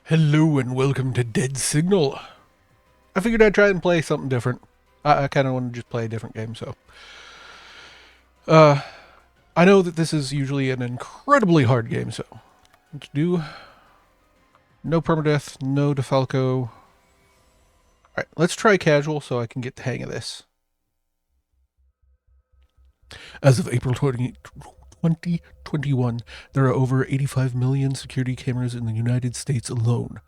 Hello and welcome to Dead Signal. I figured I'd try and play something different. I kind of want to just play a different game, so. I know that this is usually an incredibly hard game, so. Let's do. No permadeath, no defalco. Alright, let's try casual so I can get the hang of this. As of April 2021, there are over 85 million security cameras in the United States alone.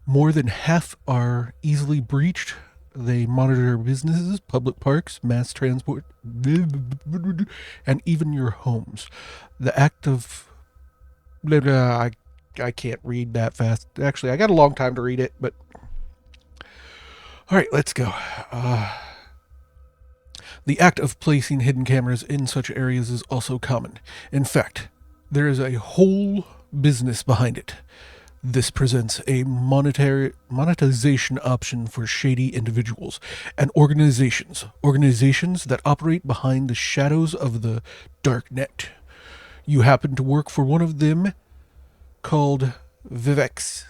More than half are easily breached. They monitor businesses, public parks, mass transport, and even your homes. The act of... I can't read that fast. Actually, I got a long time to read it, but... Alright, let's go. The act of placing hidden cameras in such areas is also common. In fact, there is a whole business behind it. This presents a monetization option for shady individuals and organizations that operate behind the shadows of the dark net. You happen to work for one of them, called Vivex,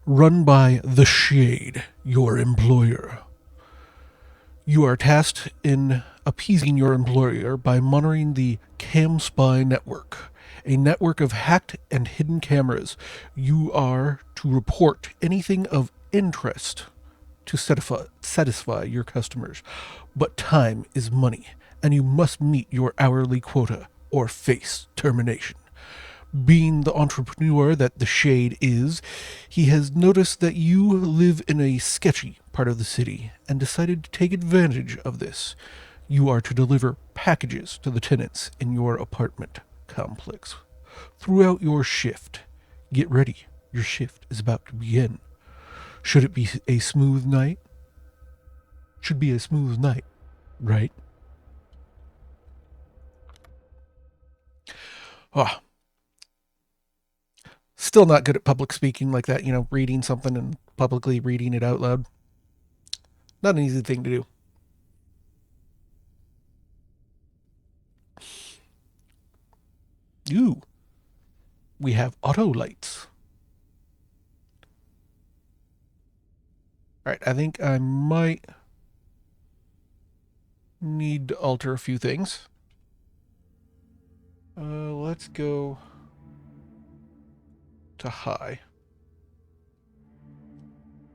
run by The Shade, your employer. You are tasked in appeasing your employer by monitoring the CamSpy network, a network of hacked and hidden cameras. You are to report anything of interest to satisfy your customers. But time is money, and you must meet your hourly quota or face termination. Being the entrepreneur that The Shade is, he has noticed that you live in a sketchy part of the city and decided to take advantage of this. You are to deliver packages to the tenants in your apartment complex. Throughout your shift, get ready. Your shift is about to begin. Should it be a smooth night? Should be a smooth night, right? Ah, still not good at public speaking like that, reading something and publicly reading it out loud. Not an easy thing to do. Ooh, we have auto lights. Alright, I think I might need to alter a few things. Let's go to high.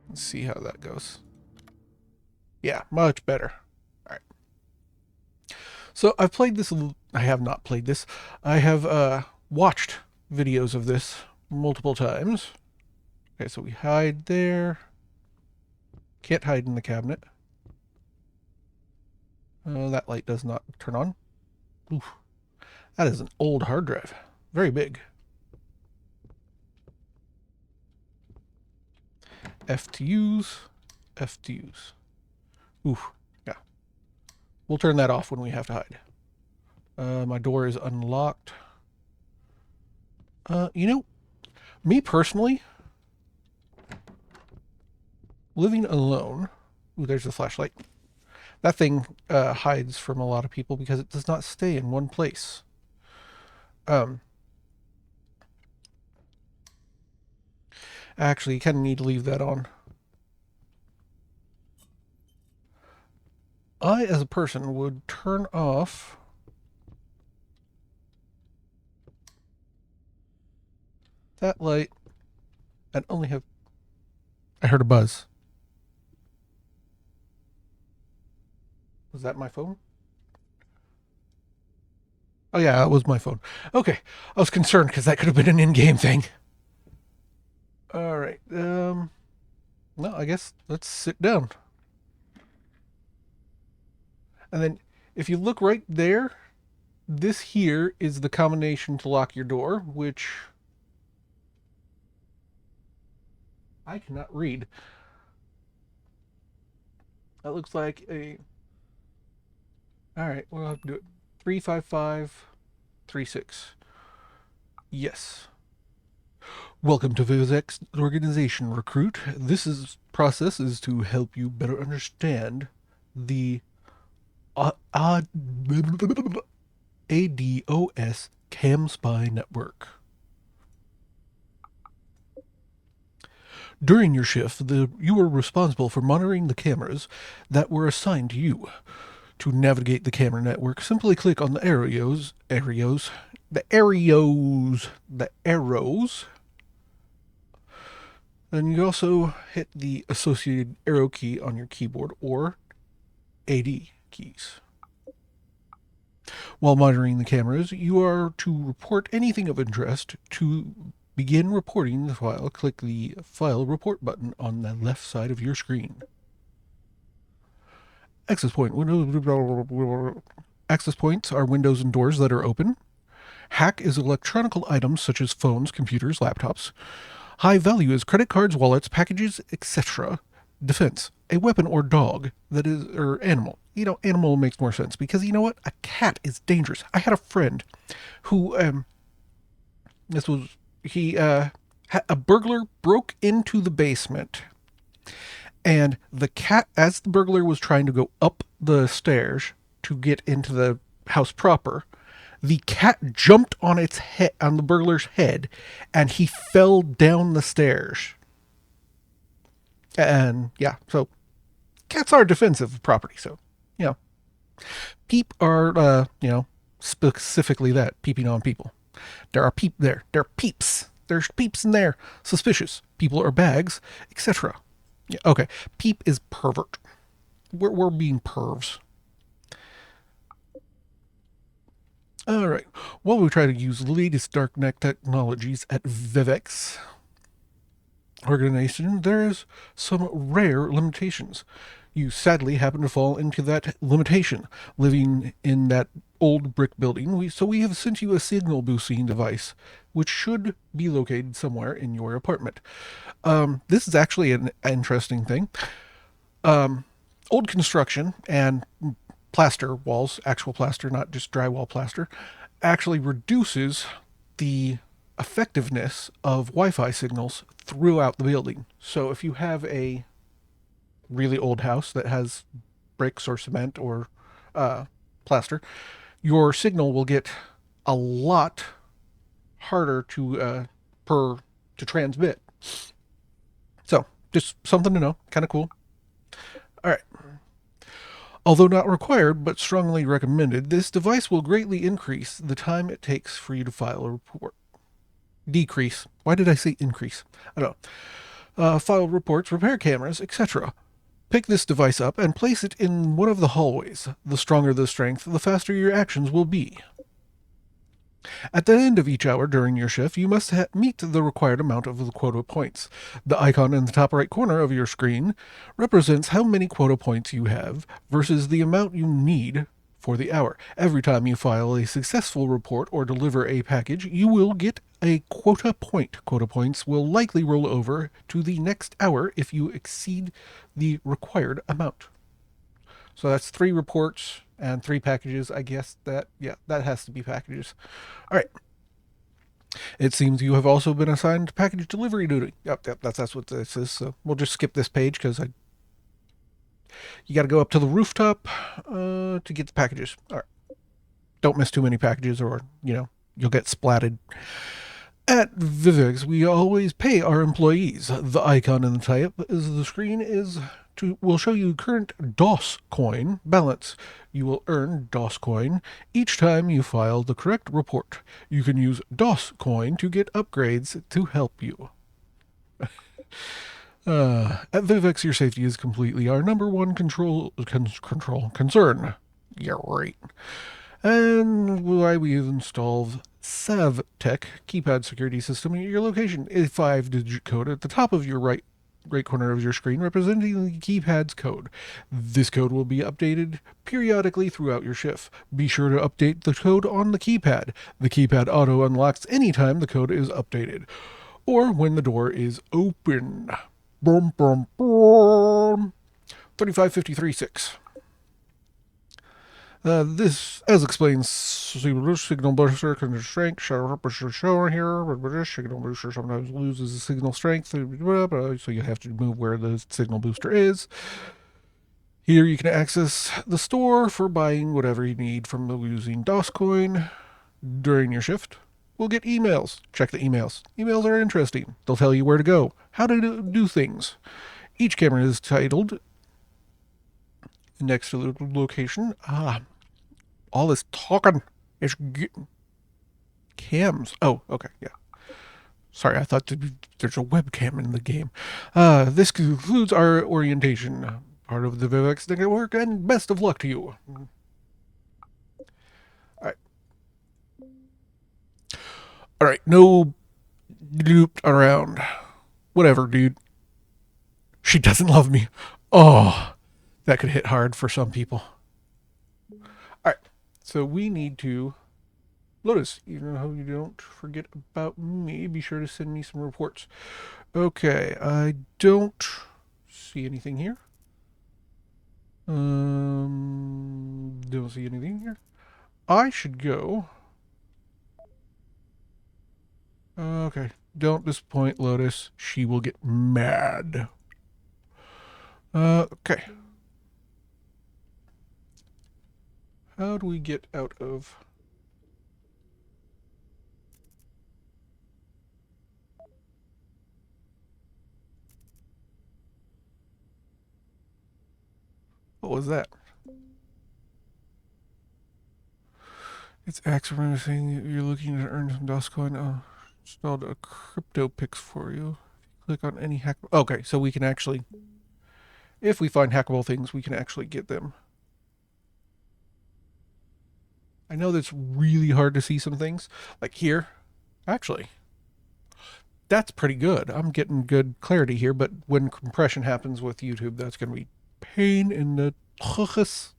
Let's see how that goes. Yeah, much better. Alright. So I've played this. I have not played this. I have watched videos of this multiple times. Okay, so we hide there. Can't hide in the cabinet. That light does not turn on. Oof. That is an old hard drive. Very big. F to use. F to use. Oof. Yeah. We'll turn that off when we have to hide. My door is unlocked. Me personally, living alone. Ooh, there's the flashlight. That thing hides from a lot of people because it does not stay in one place. Actually, you kind of need to leave that on. I, as a person, would turn off that light and only have... I heard a buzz. Was that my phone? Oh yeah, that was my phone. Okay, I was concerned because that could have been an in-game thing. All right. No, I guess let's sit down. And then if you look right there, this here is the combination to lock your door, which I cannot read. That looks like a... All right, we'll have to do it. 35536. Yes. Welcome to Vivex Organization, Recruit. Process is to help you better understand the ADOS CamSpy network. During your shift, you are responsible for monitoring the cameras that were assigned to you. To navigate the camera network, simply click on the arrows. Then you also hit the associated arrow key on your keyboard or AD keys. While monitoring the cameras, you are to report anything of interest. To begin reporting the file, click the File Report button on the left side of your screen. Access points are windows and doors that are open. Hack is electronic items such as phones, computers, laptops. High value is credit cards, wallets, packages, etc. Defense, a weapon or dog that is, or animal. Animal makes more sense because you know what? A cat is dangerous. I had a friend who, a burglar broke into the basement, and the cat, as the burglar was trying to go up the stairs to get into the house proper, the cat jumped on its head, on the burglar's head, and he fell down the stairs. And yeah, so cats are defensive property. So, peep are, specifically that, peeping on people. There are peep there. There are peeps. There's peeps in there. Suspicious. People are bags, etc. Yeah, okay. Peep is pervert. We're being pervs. All right. While we try to use the latest darknet technologies at Vivex organization, there's some rare limitations. You sadly happen to fall into that limitation, living in that old brick building. So we have sent you a signal boosting device, which should be located somewhere in your apartment. This is actually an interesting thing. Old construction and plaster walls, actual plaster, not just drywall plaster, actually reduces the effectiveness of Wi-Fi signals throughout the building. So if you have a really old house that has bricks or cement or plaster, your signal will get a lot harder to transmit. So just something to know, kind of cool. All right. Although not required, but strongly recommended, this device will greatly increase the time it takes for you to file a report. Decrease. Why did I say increase? I don't know. File reports, repair cameras, etc. Pick this device up and place it in one of the hallways. The stronger the strength, the faster your actions will be. At the end of each hour during your shift, you must meet the required amount of the quota points. The icon in the top right corner of your screen represents how many quota points you have versus the amount you need for the hour. Every time you file a successful report or deliver a package, you will get a quota point. Quota points will likely roll over to the next hour if you exceed the required amount. So that's 3 reports and 3 packages. I guess that has to be packages. All right. It seems you have also been assigned package delivery duty. Yep, that's what this is. So we'll just skip this page because you got to go up to the rooftop to get the packages. All right. Don't miss too many packages or, you'll get splatted. At Vivex, we always pay our employees. The icon in the type is the screen will show you current DOS coin balance. You will earn DOS coin each time you file the correct report. You can use DOS coin to get upgrades to help you. At Vivex, your safety is completely our number one concern. Yeah, right. And why we have installed SavTech keypad security system in your location. A 5-digit code at the top of your right corner of your screen representing the keypad's code. This code will be updated periodically throughout your shift. Be sure to update the code on the keypad. The keypad auto unlocks anytime the code is updated or when the door is open. Boom, boom, boom. 35536. This, as explains, signal booster can strength, shower here, signal booster sometimes loses the signal strength, so you have to move where the signal booster is. Here you can access the store for buying whatever you need from using DOS coin during your shift. we'll get emails. Check the emails. Emails are interesting. They'll tell you where to go, how to do things. Each camera is titled next to the location. All this talking is cams. Oh, okay, yeah. Sorry, I thought there's a webcam in the game. This concludes our orientation. Part of the Vivex network, and best of luck to you. Alright, no looped around. Whatever, dude. She doesn't love me. Oh, that could hit hard for some people. Alright, so we need to... Lotus, even though you don't forget about me, be sure to send me some reports. Okay, I don't see anything here. Don't see anything here. I should go. Okay, don't disappoint Lotus. She will get mad. Okay. How do we get out of... What was that? It's Axeman saying you're looking to earn some Dustcoin. Oh, installed a CryptoPix for you. Click on any hack. Okay, so we can actually, if we find hackable things, we can actually get them. I know that's really hard to see some things. Like here, actually, that's pretty good. I'm getting good clarity here, but when compression happens with YouTube, that's going to be pain in the tuchus.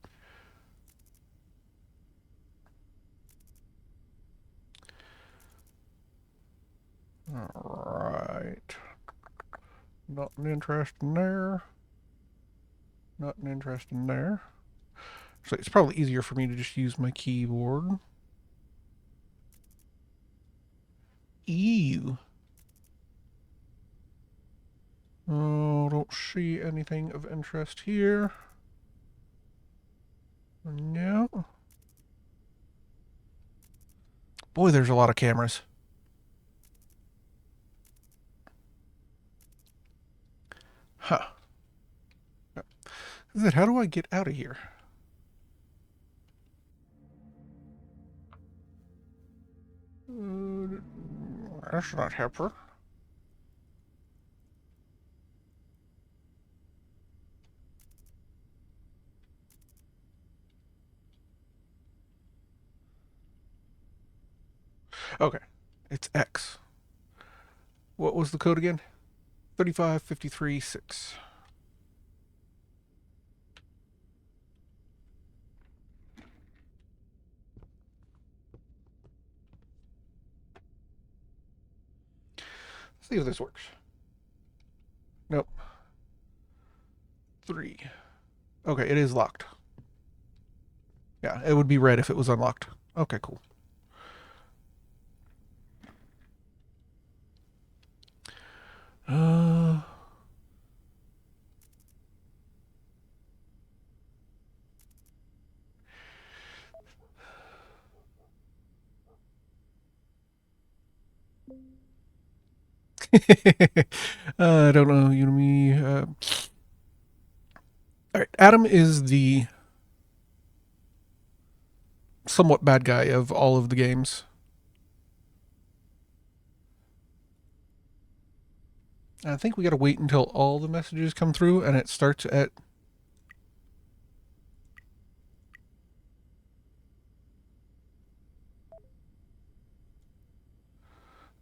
Alright. Not an interest in there. Not an interest in there. So it's probably easier for me to just use my keyboard. Ew. Oh, don't see anything of interest here. No. Boy, there's a lot of cameras. Huh. How do I get out of here? That's not helpful. Okay. It's X. What was the code again? 35536. Let's see if this works. Nope. 3. Okay, it is locked. Yeah, it would be red if it was unlocked. Okay, cool. I don't know, you know me. Alright, Adam is the somewhat bad guy of all of the games. I think we gotta wait until all the messages come through and it starts at...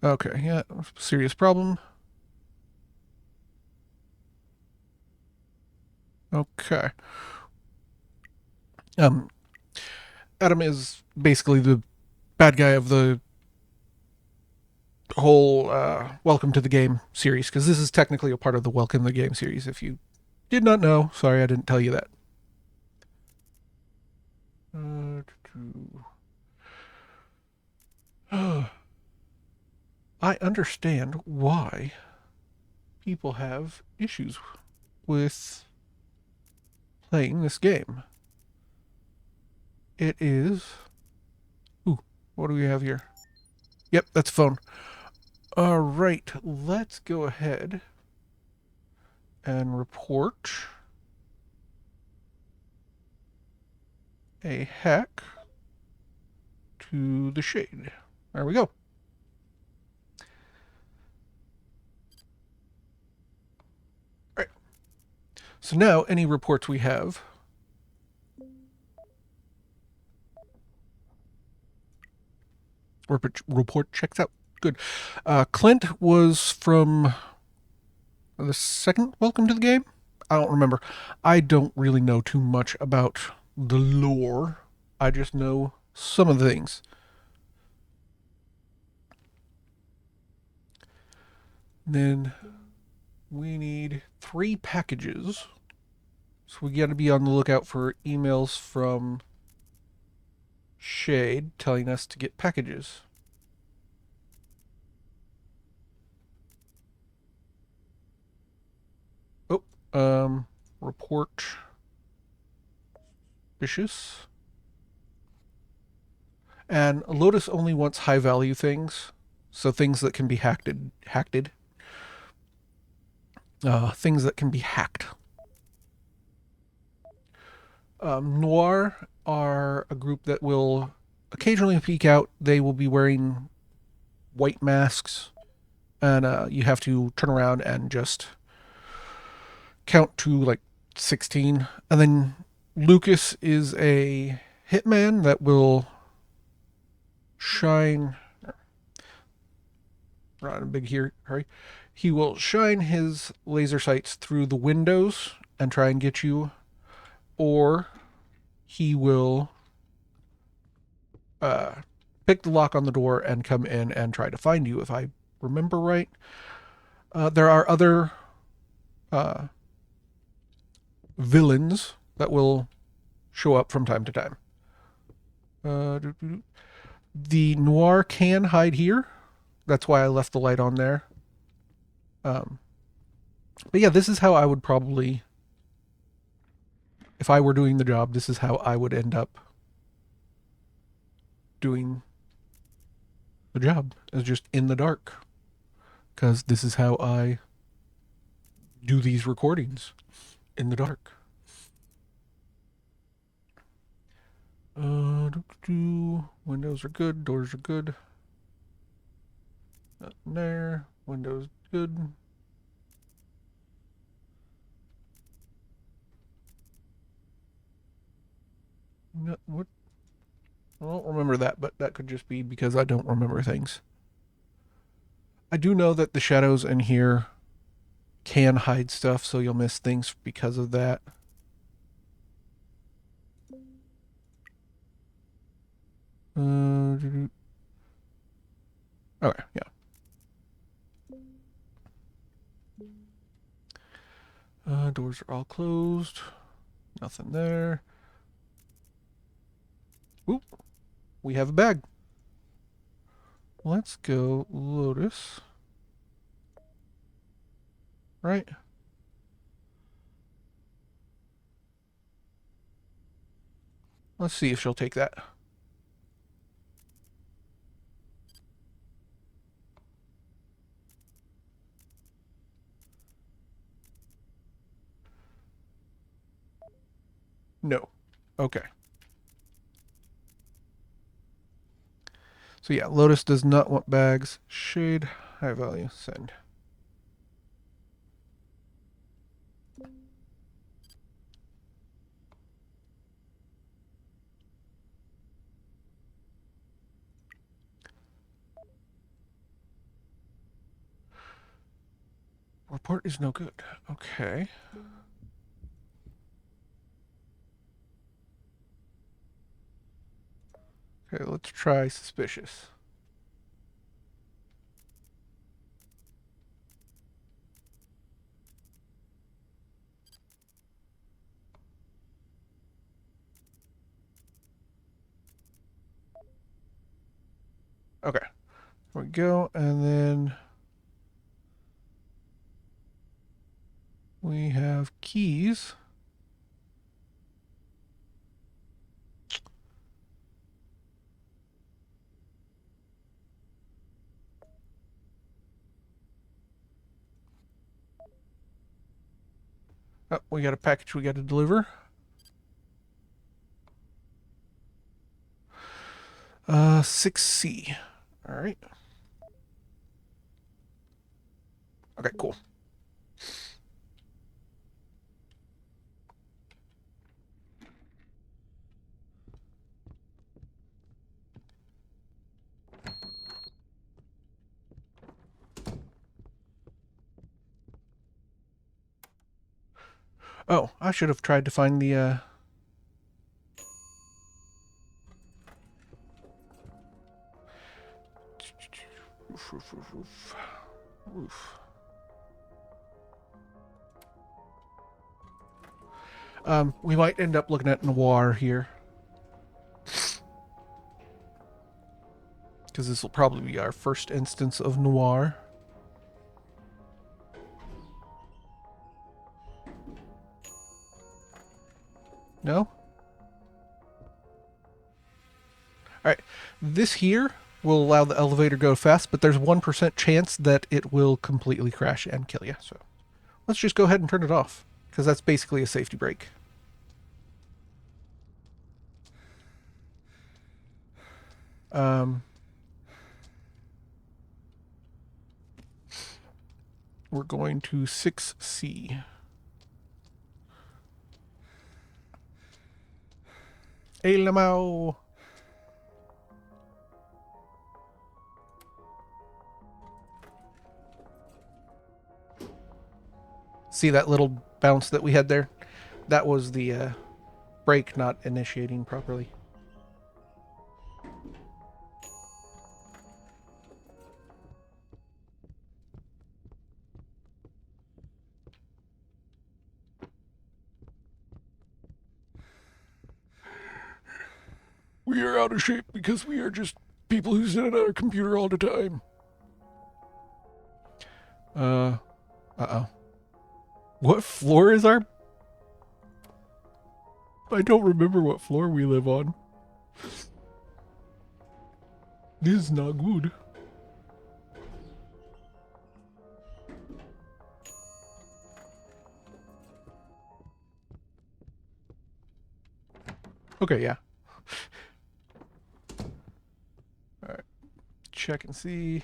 Okay, yeah, serious problem. Okay. Adam is basically the bad guy of the whole Welcome to the Game series, because this is technically a part of the Welcome to the Game series. If you did not know, sorry I didn't tell you that. I understand why people have issues with playing this game. It is... Ooh, what do we have here? Yep, that's a phone. All right, let's go ahead and report a hack to the Shade. There we go. All right. So now any reports we have report checks out. Good. Clint was from the second Welcome to the Game. I don't remember. I don't really know too much about the lore. I just know some of the things. Then we need 3 packages. So we got to be on the lookout for emails from Shade telling us to get packages. Oh, report suspicious. And Lotus only wants high value things, so things that can be hacked, things that can be hacked. Noir are a group that will occasionally peek out. They will be wearing white masks, and you have to turn around and just count to like 16. And then Lucas is a hitman that will shine. Not in a big hurry. He will shine his laser sights through the windows and try and get you, or he will uh, pick the lock on the door and come in and try to find you, if I remember right. There are other uh, villains that will show up from time to time. The Noir can hide here. That's why I left the light on there. But yeah, this is how I would probably, if I were doing the job, this is how I would end up doing the job, is just in the dark. Because this is how I do these recordings, in the dark. Windows are good, doors are good. Nothing there. Windows good. What? I don't remember that, but that could just be because I don't remember things. I do know that the shadows in here can hide stuff, so you'll miss things because of that. Okay, yeah. Doors are all closed. Nothing there. Oop. We have a bag. Let's go Lotus. Right? Let's see if she'll take that. No. Okay. So yeah, Lotus does not want bags. Shade, high value, send. Report is no good. Okay. Okay, let's try suspicious. Okay. There we go. And then we have keys. Oh, we got a package we got to deliver. 6C. All right. Okay, cool. Oh, I should have tried to find the, roof. We might end up looking at Noir here. Because this will probably be our first instance of Noir. No? Alright. This here will allow the elevator to go fast, but there's 1% chance that it will completely crash and kill you. So let's just go ahead and turn it off. Because that's basically a safety brake. We're going to 6C. Hey, Lamau! See that little bounce that we had there? That was the brake not initiating properly. We are out of shape because we are just people who sit at our computer all the time. Uh-oh. What floor is our... I don't remember what floor we live on. This is not good. Okay, yeah. Alright. Check and see.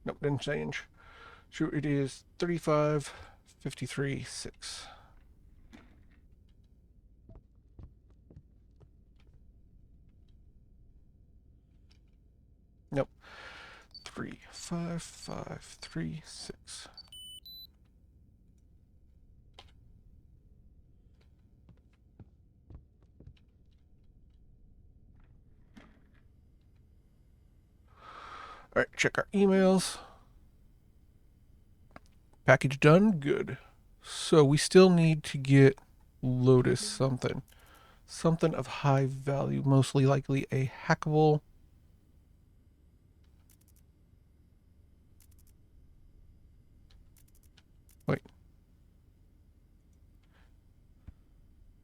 Nope, didn't change. Sure, it is 35, 53, 6. Nope. 3, 5, 5, 3, 6. Alright, check our emails. Package done. Good. So we still need to get Lotus something. Something of high value, mostly likely a hackable. Wait.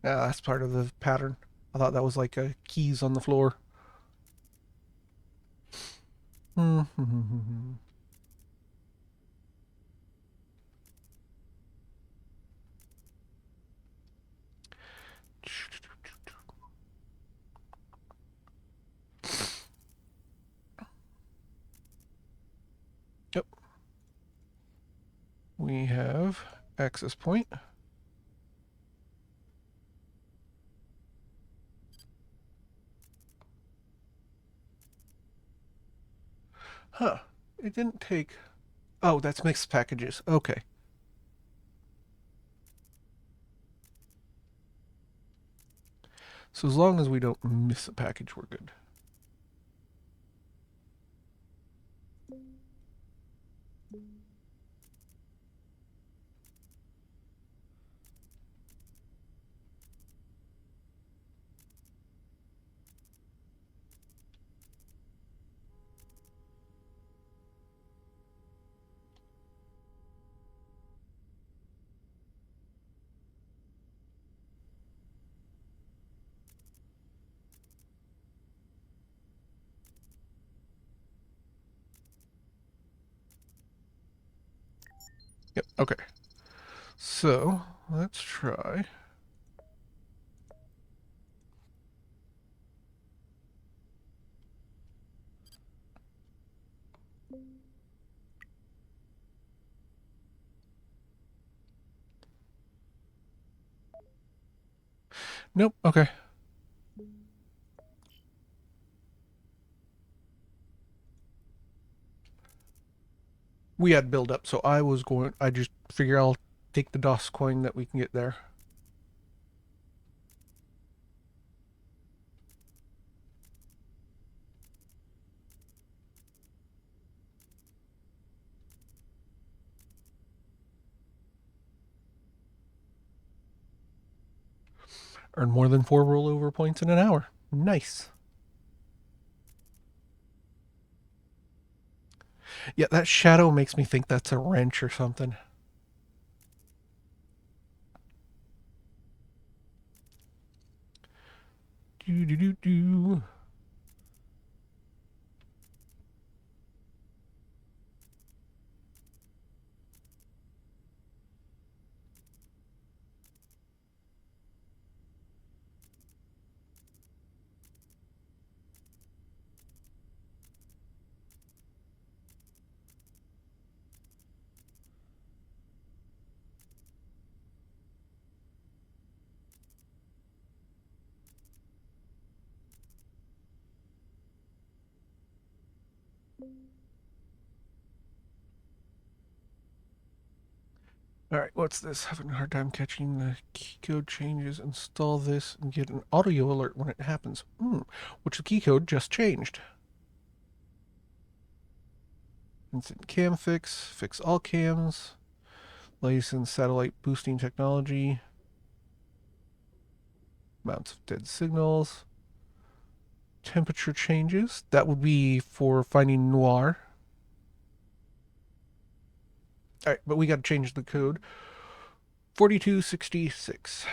Ah, that's part of the pattern. I thought that was like keys on the floor. Yep. We have access point. Huh. It didn't take... Oh, that's mixed packages. Okay. So as long as we don't miss a package, we're good. Yep, okay. So, let's try. Nope, okay. We had build up, so I just figure I'll take the DOS coin that we can get there. Earn more than 4 rollover points in an hour. Nice. Yeah, that shadow makes me think that's a wrench or something. Do do do do. Alright, what's this? Having a hard time catching the key code changes. Install this and get an audio alert when it happens. Which the key code just changed. Instant cam fix all cams, license satellite boosting technology, amounts of dead signals, temperature changes. That would be for finding noir. Alright, but we got to change the code. 4266.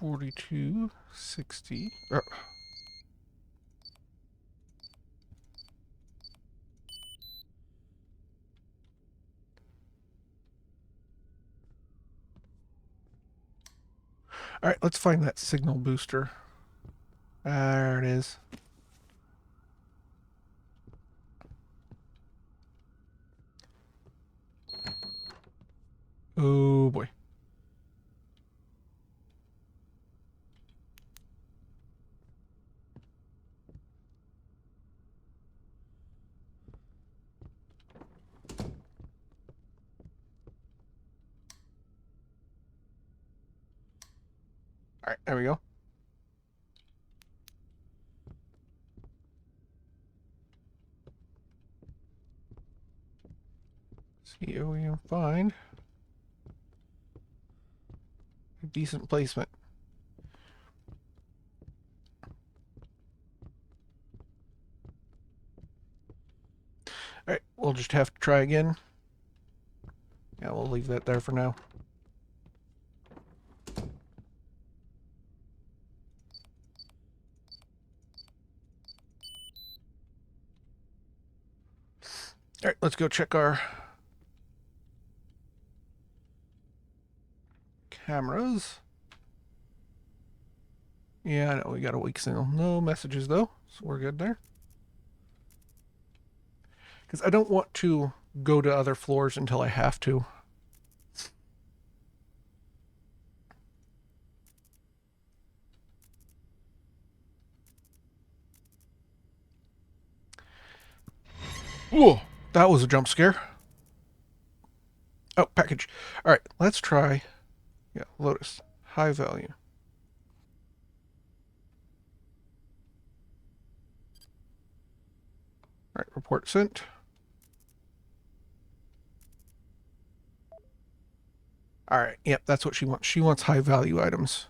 $42.60. Oh. All right, let's find that signal booster. There it is. Oh boy. All right, there we go. See if we can find a decent placement. All right, we'll just have to try again. Yeah, we'll leave that there for now. All right, let's go check our cameras. Yeah, I know we got a weak signal. No messages though, so we're good there. Because I don't want to go to other floors until I have to. Whoa, that was a jump scare. Oh, package. All right, let's try. Yeah, Lotus. High value. All right, report sent. All right, yep, that's what she wants. She wants high value items.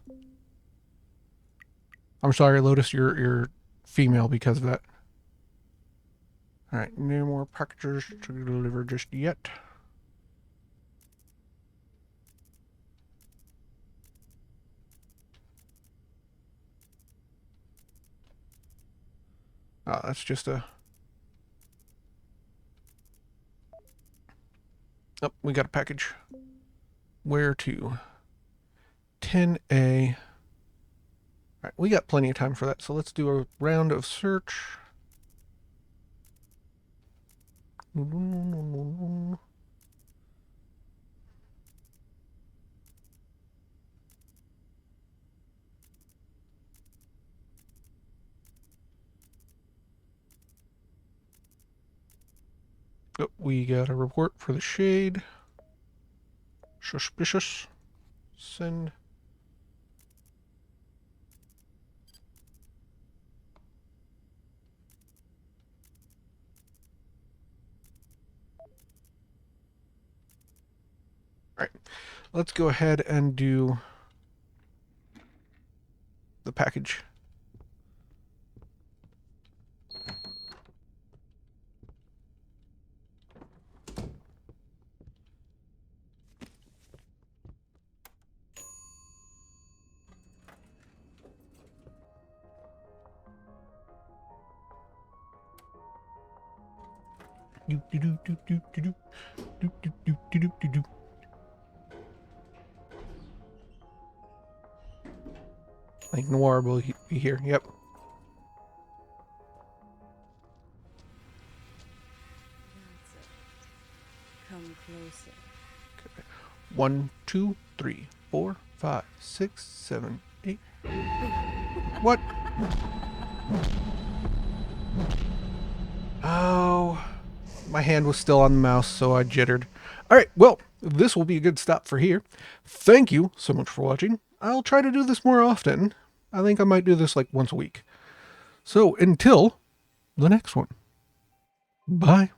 I'm sorry, Lotus, you're female because of that. All right, no more packages to deliver just yet. Ah, that's just a... Oh, we got a package. Where to? 10A. All right, we got plenty of time for that, so let's do a round of search. Oh, we got a report for the shade. Suspicious. Send. All right, let's go ahead and do the package. I think Noir will be here. Yep. That's it. Come closer. 1, 2, 3, 4, 5, 6, 7, 8. What? Oh, my hand was still on the mouse, so I jittered. All right, well, this will be a good stop for here. Thank you so much for watching. I'll try to do this more often. I think I might do this like once a week. So until the next one, bye.